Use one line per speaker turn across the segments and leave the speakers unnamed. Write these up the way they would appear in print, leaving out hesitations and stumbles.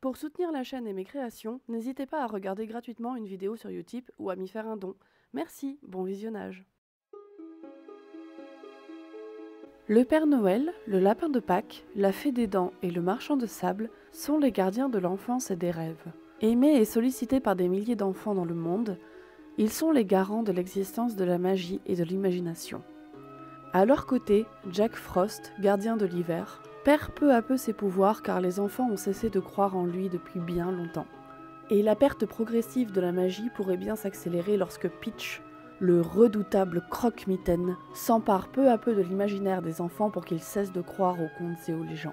Pour soutenir la chaîne et mes créations, n'hésitez pas à regarder gratuitement une vidéo sur Utip ou à m'y faire un don. Merci, bon visionnage. Le Père Noël, le lapin de Pâques, la fée des dents et le marchand de sable sont les gardiens de l'enfance et des rêves. Aimés et sollicités par des milliers d'enfants dans le monde, ils sont les garants de l'existence de la magie et de l'imagination. À leur côté, Jack Frost, gardien de l'hiver, perd peu à peu ses pouvoirs car les enfants ont cessé de croire en lui depuis bien longtemps. Et la perte progressive de la magie pourrait bien s'accélérer lorsque Peach, le redoutable croque-mitaine, s'empare peu à peu de l'imaginaire des enfants pour qu'ils cessent de croire aux contes et aux légendes.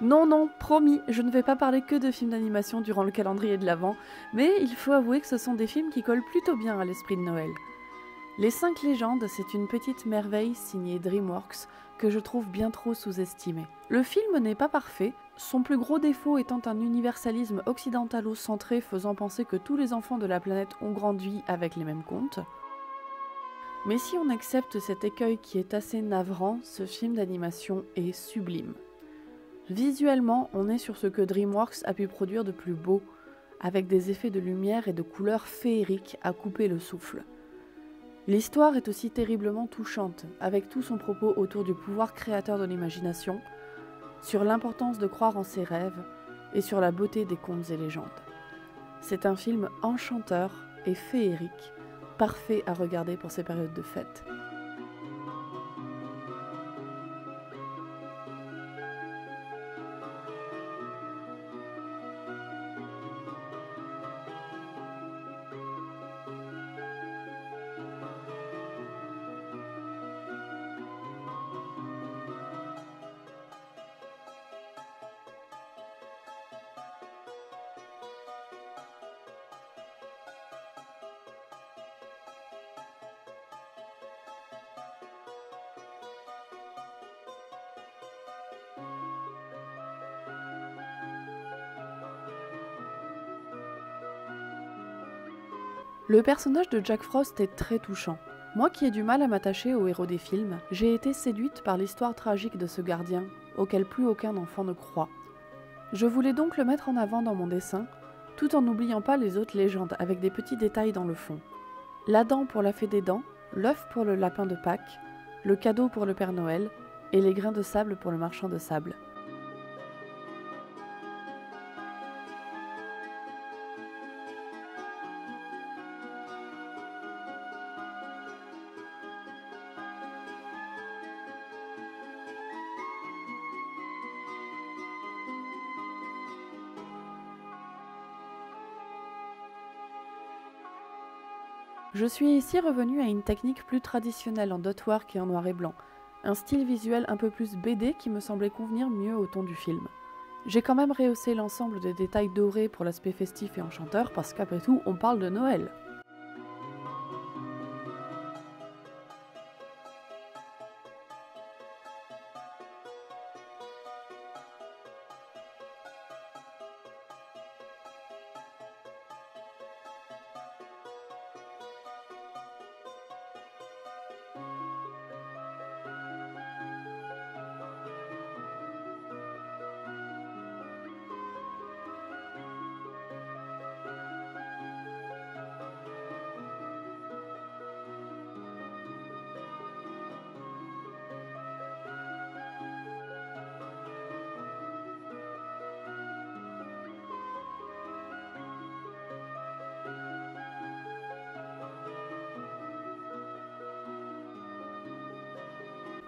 Non, non, promis, je ne vais pas parler que de films d'animation durant le calendrier de l'Avent, mais il faut avouer que ce sont des films qui collent plutôt bien à l'esprit de Noël. Les 5 légendes, c'est une petite merveille signée DreamWorks que je trouve bien trop sous-estimée. Le film n'est pas parfait, son plus gros défaut étant un universalisme occidentalo-centré faisant penser que tous les enfants de la planète ont grandi avec les mêmes contes. Mais si on accepte cet écueil qui est assez navrant, ce film d'animation est sublime. Visuellement, on est sur ce que DreamWorks a pu produire de plus beau, avec des effets de lumière et de couleurs féeriques à couper le souffle. L'histoire est aussi terriblement touchante, avec tout son propos autour du pouvoir créateur de l'imagination, sur l'importance de croire en ses rêves et sur la beauté des contes et légendes. C'est un film enchanteur et féerique, parfait à regarder pour ces périodes de fête. Le personnage de Jack Frost est très touchant. Moi qui ai du mal à m'attacher aux héros des films, j'ai été séduite par l'histoire tragique de ce gardien, auquel plus aucun enfant ne croit. Je voulais donc le mettre en avant dans mon dessin, tout en n'oubliant pas les autres légendes avec des petits détails dans le fond. La dent pour la fée des dents, l'œuf pour le lapin de Pâques, le cadeau pour le Père Noël et les grains de sable pour le marchand de sable. Je suis ici revenue à une technique plus traditionnelle en dotwork et en noir et blanc, un style visuel un peu plus BD qui me semblait convenir mieux au ton du film. J'ai quand même rehaussé l'ensemble des détails dorés pour l'aspect festif et enchanteur parce qu'après tout, on parle de Noël.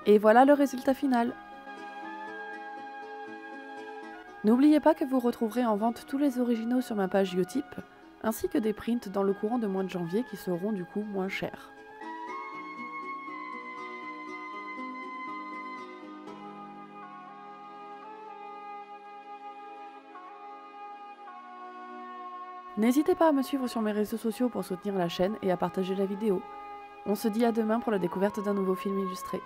Et voilà le résultat final. N'oubliez pas que vous retrouverez en vente tous les originaux sur ma page Utip, ainsi que des prints dans le courant de mois de janvier qui seront du coup moins chers. N'hésitez pas à me suivre sur mes réseaux sociaux pour soutenir la chaîne et à partager la vidéo. On se dit à demain pour la découverte d'un nouveau film illustré.